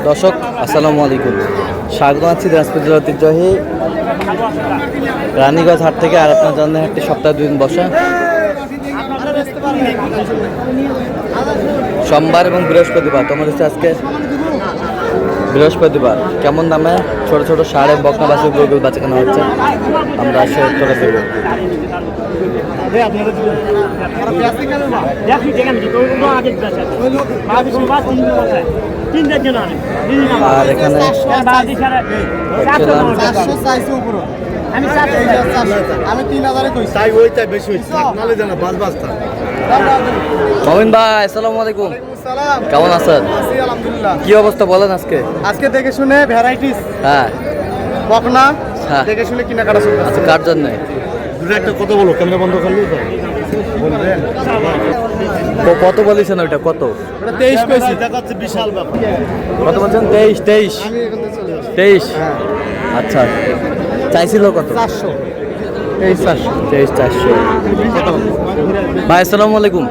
দর্শক আসসালামু আলাইকুম, স্বাগত আছি দিনাজপুর জেলার ঐতিহ্যবাহী রানীগঞ্জ হাট থেকে। আর আপনার জন্য একটি সপ্তাহে 2 দিন বসা, সোমবার এবং বৃহস্পতিবার। তোমার হচ্ছে আজকে বৃহস্পতিবার। কেমন দামে ছোট ছোট সাড়ে বকনা বাছুর গরুগুলো বাচ্চা কেনা হচ্ছে আমরা সে উত্তরে দেব। আর এখানে মমিন ভাই আসসালামু আলাইকুম, কেমন আছেন? কি অবস্থা বলেন আজকে? আজকে দেখে শুনে ভ্যারাইটিস হ্যাঁ বকনা হ্যাঁ দেখে শুনে কেনাকাটা শুরু আচ্ছা, কার জন্য? একটা কথা বলো, ক্যামেরা বন্ধ করলি বলবেন কত বলেছেন ওইটা? কত? ওটা 23 কইছি, দেখাচ্ছে বিশাল ব্যাপার। কত বলছেন? 23 আমি এখান থেকে চলে যাচ্ছি। 23। হ্যাঁ আচ্ছা, চাইছিল কত? 400 23 400। ভাই আসসালামু আলাইকুম,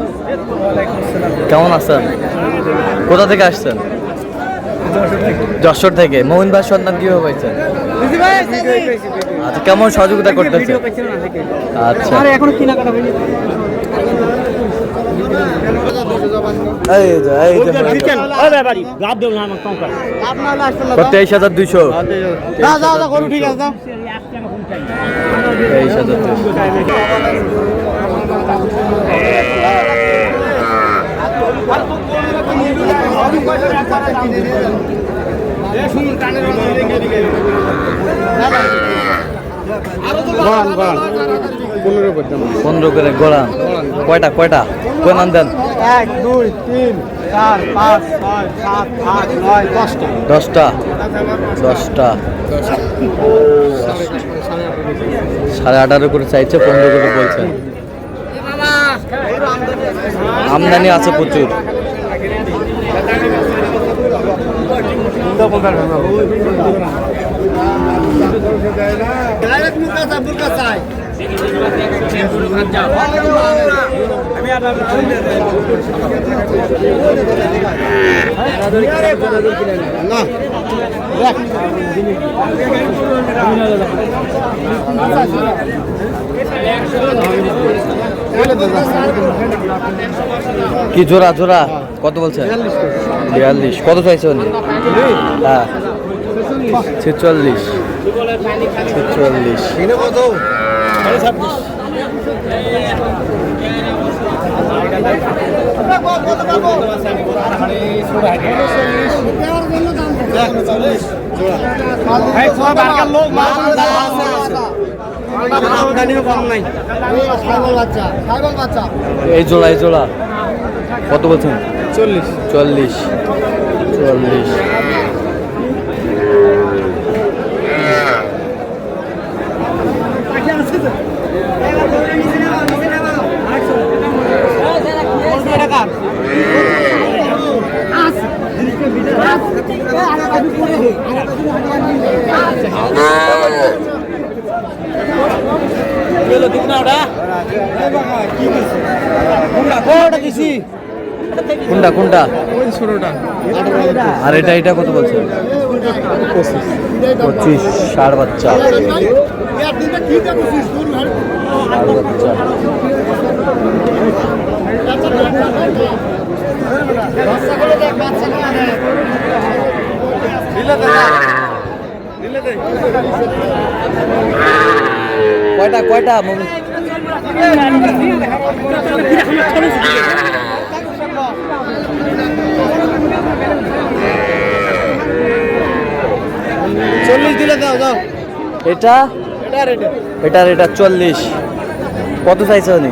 কেমন আছেন? কোথা থেকে আসছেন? যশোর থেকে। মোহন ভাই সন্ধান কিভাবে পাইছেন? আচ্ছা, কেমন সহযোগিতা করতেছে? আচ্ছা, এখনো কেনাকাটা হয়নি। এই যে 23,200। 15 করে গোড়া। কয়টা কয়টা কয় নাম দেন? 1 2 3 4 5 6 7 8 9 10টা। 10টা 18.5 করে চাইছে, 15 করে বলছেন। আমদানি আছে প্রচুর। কি জোড়া জোড়া কত বলছেন? 42। কত চাইছে উনি? হ্যাঁ 46। এই জোড়া এই জোড়া কত বলছেন? 40। কোনটা কোনটা? আর এটা এটা কত বলছে? 25। ষাড় বাচ্চা। কয়টা কয়টা? 40 দিলে দাও দাও। এটা এটার এটা 40। কত চাইছে উনি?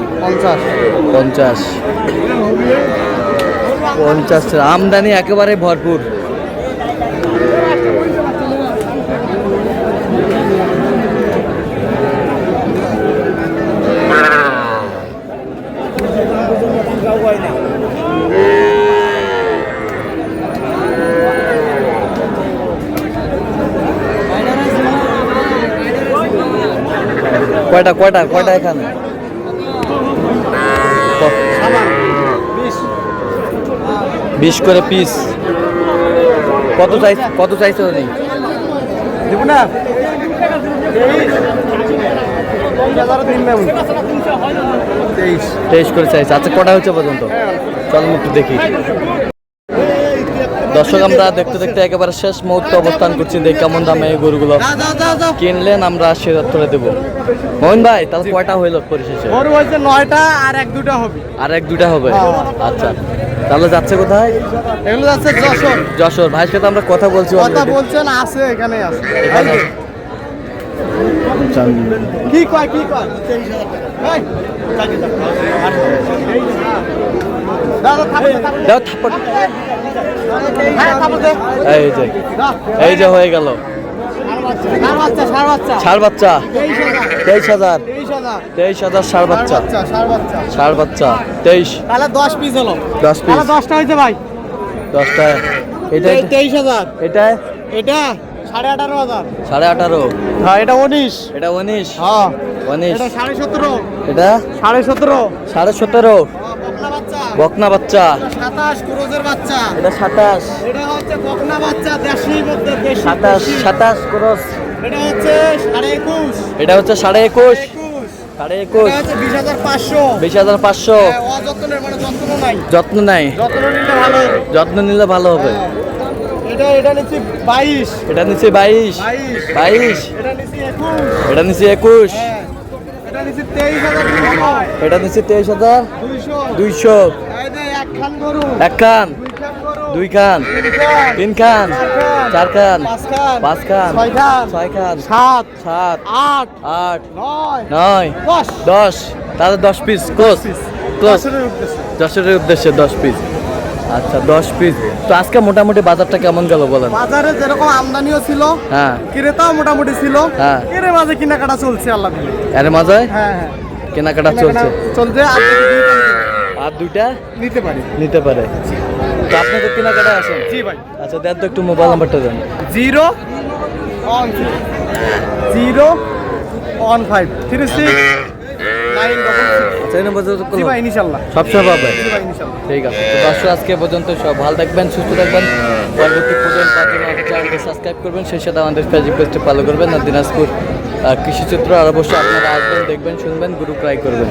50। আমদানি একেবারে ভরপুর। কয়টা কয়টা কয়টা এখানে? 20 করে পিস। কত চাইছে উনি? দেব না 23 করে চাইছে। আচ্ছা কটা হচ্ছে পর্যন্ত? চলুন একটু দেখি। দর্শক আমরা দেখতে দেখতে একেবারে শেষ মুহূর্তে অবস্থান করছি, দেখি কেমন দামে এই গরুগুলো কিনলেন আমরা সে তথ্যটা দেবো। মোহন ভাই তাহলে কয়টা হইল পরিশেষে? গরু হয়েছে 9টা, আর 1-2টা হবে। আর 1-2টা হবে। আচ্ছা তাহলে যাচ্ছে কোথায়? এগুলো যাচ্ছে যশোর। যশোর। ভাইয়ের সাথে আমরা কথা বলছি কথা already। বলছেন, আছে এখানে আছে। এখানে আছে। আচ্ছা, কি কয় এই, দাদা থাপড় দে, থাপড় দে। দাও থাপ্পড়। হ্যাঁ, থাপড় দে। এই যে হয়ে গেল ষাঁড় বাচ্চা, ষাঁড় বাচ্চা। ষাঁড় বাচ্চা 23,000। 23,000 ষাঁড় বাচ্চা। ষাঁড় বাচ্চা। ষাঁড় বাচ্চা 23। তাহলে 10 পিস হলো। 10 পিস। তাহলে 10টা হয়েছে ভাই। 10টা। এটা 23,000। এটা এটা 18,500। 18.5। হ্যাঁ, এটা 19। এটা 19। হ্যাঁ, 19। এটা 17.5। এটা 17.5। 17.5। বকনা বাচ্চা। বকনা বাচ্চা। 27 ক্রোজের বাচ্চা। এটা 27। এটা হচ্ছে বকনা বাচ্চা, দেশি মধ্যে দেশি। 27 ক্রস। এটা হচ্ছে 21.5। এটা হচ্ছে 21.5। 21.5। এটা হচ্ছে 20,500। 20,500। হ্যাঁ, অযত্নের মানে যত্ন নাই। যত্ন নাই। যত্ন নিলে ভালো হবে। যত্ন নিলে ভালো হবে। হ্যাঁ। এটা নিচ্ছি 22। এটা নিচে 22। 22। 22। এটা নিচ্ছি 21। এটা নিচে 21। হ্যাঁ। এটা নিচ্ছি 23,200। এটা নিচে 23,200। 200। এই যে এক খান গরু। এক খান, দুই খান গরু। দুই খান, তিন খান। 3 খান, 4 খান, পাঁচ খান। 5 খান, 6 খান। 6 খান, 7 7, 8 8, 9 9, 10। 10। তাহলে 10 পিস ক্লোজ। ক্লোজ। 10-এর উদ্দেশ্যে। 10-এর উদ্দেশ্যে 10 পিস। আচ্ছা 10 পিস। তো আজকে মোটামুটি বাজারটা কেমন গেল বলেন? বাজারে যেরকম আমদানিও ছিল, হ্যাঁ ক্রেতাও মোটামুটি ছিল। হ্যাঁ। এর মাঝে কেনাকাটা চলছে আল্লাহ দিলে। এর মাঝে হ্যাঁ হ্যাঁ, কেনাকাটা কেনাকাটা চলছে। চলছে। আর যদি আর 2টা নিতে পারি। নিতে পারে। তো আপনাদের কেনাকাটা আসেন? জি ভাই। আচ্ছা দেন তো একটু মোবাইল নাম্বারটা দেন। 0-1-5 36 966। আচ্ছা এই নম্বর জি ভাই, ইনশাআল্লাহ। সবসময় পাবে। জি ভাই, ইনশাআল্লাহ। ঠিক আছে। তো দর্শক আজকে পর্যন্ত সব ভালো থাকবেন, সুস্থ থাকবেন। পরবর্তী প্রজন্ম পাওয়ার জন্য আমাদের চ্যানেলটি সাবস্ক্রাইব করবেন, সেই সাথে আমাদের ফেসবুক পেজটি ফলো করবেন। আর দিনাজপুর কৃষিচিত্র আর অবশ্যই আপনারা আসবেন, দেখবেন, শুনবেন, গরু ক্রয় করবেন।